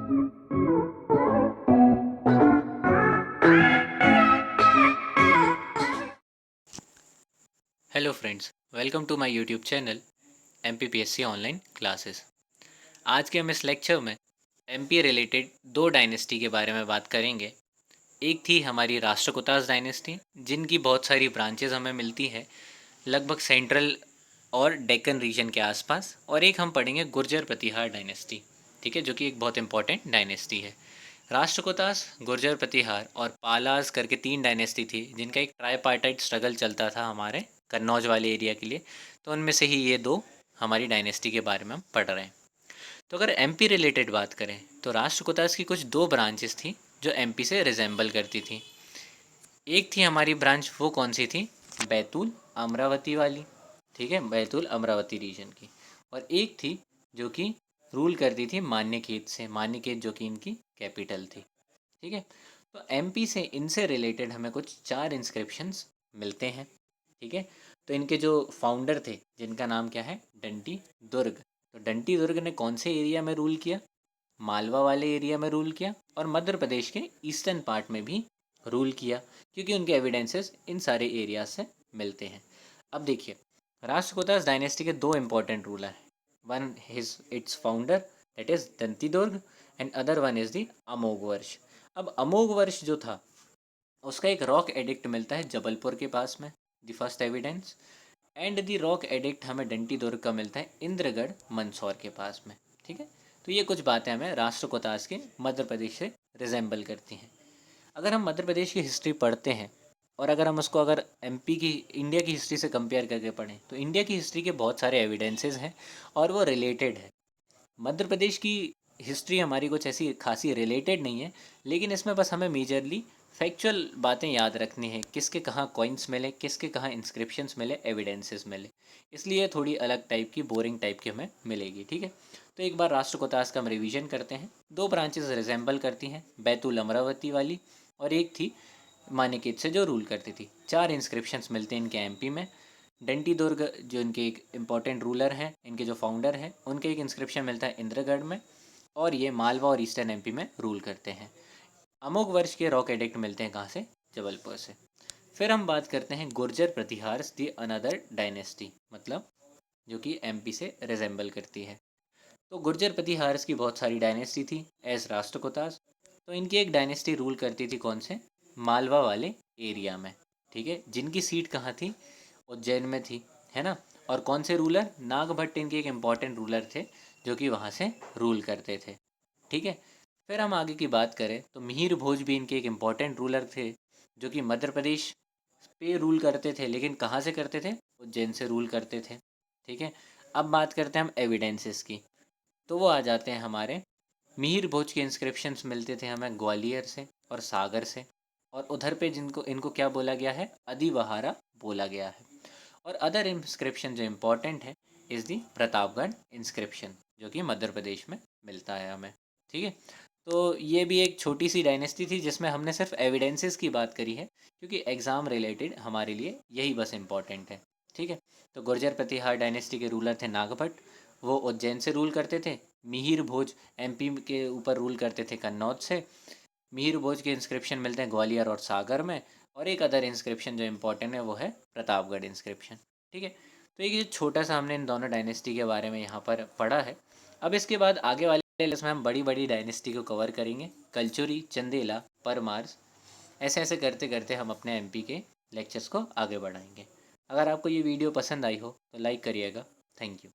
Hello friends, welcome to my YouTube channel MPPSC online classes. आज के हम इस लेक्चर में MP रिलेटेड दो डायनेस्टी के बारे में बात करेंगे। एक थी हमारी राष्ट्रकूटास डायनेस्टी, जिनकी बहुत सारी ब्रांचेस हमें मिलती है लगभग सेंट्रल और डेक्कन रीजन के आसपास। और एक हम पढ़ेंगे गुर्जर प्रतिहार डायनेस्टी, ठीक है, जो कि एक बहुत इंपॉर्टेंट डायनेस्टी है। राष्ट्रकूटास, गुर्जर प्रतिहार और पालास करके तीन डायनेस्टी थी, जिनका एक ट्राईपार्टाइट स्ट्रगल चलता था हमारे कन्नौज वाले एरिया के लिए। तो उनमें से ही ये दो हमारी डायनेस्टी के बारे में हम पढ़ रहे हैं। तो अगर MP रिलेटेड बात करें तो राष्ट्रकूटास की कुछ दो ब्रांचेस थी जो MP से रिजेंबल करती थी। एक थी हमारी ब्रांच, वो कौन सी थी? बैतूल अमरावती वाली, ठीक है, बैतूल अमरावती रीजन की। और एक थी जो कि रूल करती थी मान्यखेत से, मान्यखेत जो कि इनकी कैपिटल थी, ठीक है। तो MP से इनसे रिलेटेड हमें कुछ चार इंस्क्रिप्शंस मिलते हैं, ठीक है। तो इनके जो फाउंडर थे, जिनका नाम क्या है? डंटी दुर्ग। तो डंटी दुर्ग ने कौन से एरिया में रूल किया? मालवा वाले एरिया में रूल किया, और मध्य प्रदेश के ईस्टर्न पार्ट में भी रूल किया, क्योंकि उनके एविडेंसेस इन सारे एरिया से मिलते हैं। अब देखिए, राष्ट्रकूटास डायनेस्टी के दो इंपॉर्टेंट रूलर हैं। One is its founder, that is Dantidurga, and other one is the Amoghavarsha. अब अमोघ वर्ष जो था, उसका एक रॉक एडिक्ट मिलता है जबलपुर के पास में, the first evidence. And the rock edict हमें डंटी दुर्ग का मिलता है इंद्रगढ़ मंदसौर के पास में, ठीक है। तो ये कुछ बातें हमें राष्ट्रकूटास के मध्य प्रदेश से रिजेंबल करती हैं। अगर हम मध्य प्रदेश की हिस्ट्री पढ़ते हैं और अगर हम उसको अगर MP की, इंडिया की हिस्ट्री से कंपेयर करके पढ़ें, तो इंडिया की हिस्ट्री के बहुत सारे एविडेंसेस हैं और वो रिलेटेड है। मध्य प्रदेश की हिस्ट्री हमारी कुछ ऐसी खासी रिलेटेड नहीं है, लेकिन इसमें बस हमें मेजरली फैक्चुअल बातें याद रखनी है, किसके कहाँ कॉइन्स मिले, किसके कहाँ इंस्क्रिप्शंस मिले, एविडेंसेस मिले। इसलिए थोड़ी अलग टाइप की, बोरिंग टाइप की हमें मिलेगी, ठीक है। तो एक बार राष्ट्रकूटास का हम रिवीजन करते हैं। दो ब्रांचेस रिजेंबल करती हैं, बैतूल अमरावती वाली, और एक थी मान्यखेत से जो रूल करती थी। चार इंस्क्रिप्शंस मिलते हैं इनके MP में। डंटी दुर्ग जो इनके एक इम्पॉर्टेंट रूलर हैं, इनके जो फाउंडर हैं, उनके एक इंस्क्रिप्शन मिलता है इंद्रगढ़ में, और ये मालवा और ईस्टर्न MP में रूल करते हैं। अमोघ वर्ष के रॉक एडिक्ट मिलते हैं कहाँ से? जबलपुर से। फिर हम बात करते हैं गुर्जर प्रतिहार, दी अनदर डायनेस्टी, मतलब जो कि MP से रिजेंबल करती है। तो गुर्जर प्रतिहार्स की बहुत सारी डायनेस्टी थी एज राष्ट्रकूटास। तो इनकी एक डायनेस्टी रूल करती थी कौन से? मालवा वाले एरिया में, ठीक है, जिनकी सीट कहाँ थी? उज्जैन में थी, है ना। और कौन से रूलर? नागभट्ट इनके एक इम्पॉर्टेंट रूलर थे जो कि वहाँ से रूल करते थे, ठीक है। फिर हम आगे की बात करें तो मिहिर भोज भी इनके एक इम्पॉर्टेंट रूलर थे, जो कि मध्य प्रदेश पे रूल करते थे, लेकिन कहाँ से करते थे? उज्जैन से रूल करते थे, ठीक है। अब बात करते हैं हम एविडेंसेस की। तो वो आ जाते हैं हमारे, मिहिर भोज के इंस्क्रिप्शंस मिलते थे हमें ग्वालियर से और सागर से, और उधर पे जिनको इनको क्या बोला गया है? अधिवहारा बोला गया है। और अदर इंस्क्रिप्शन जो इम्पोर्टेंट है इज़ दी प्रतापगढ़ इंस्क्रिप्शन, जो कि मध्य प्रदेश में मिलता है हमें, ठीक है। तो ये भी एक छोटी सी डायनेस्टी थी जिसमें हमने सिर्फ एविडेंसेस की बात करी है, क्योंकि एग्ज़ाम रिलेटेड हमारे लिए यही बस इम्पॉर्टेंट है, ठीक है। तो गुर्जर प्रतिहार डायनेस्टी के रूलर थे नागभट्ट, वो उज्जैन से रूल करते थे। मिहिर भोज MP के ऊपर रूल करते थे कन्नौज से। मिहिर भोज के इंस्क्रिप्शन मिलते हैं ग्वालियर और सागर में। और एक अदर इंस्क्रिप्शन जो इम्पोर्टेंट है वो है प्रतापगढ़ इंस्क्रिप्शन, ठीक है। तो एक ये छोटा सा हमने इन दोनों डायनेस्टी के बारे में यहाँ पर पढ़ा है। अब इसके बाद आगे वाले लेसन में हम बड़ी बड़ी डायनेस्टी को कवर करेंगे, कलचुरी, चंदेला, परमार्स, ऐसे ऐसे करते करते हम अपने MP के लेक्चर्स को आगे बढ़ाएंगे। अगर आपको ये वीडियो पसंद आई हो तो लाइक करिएगा। Thank you.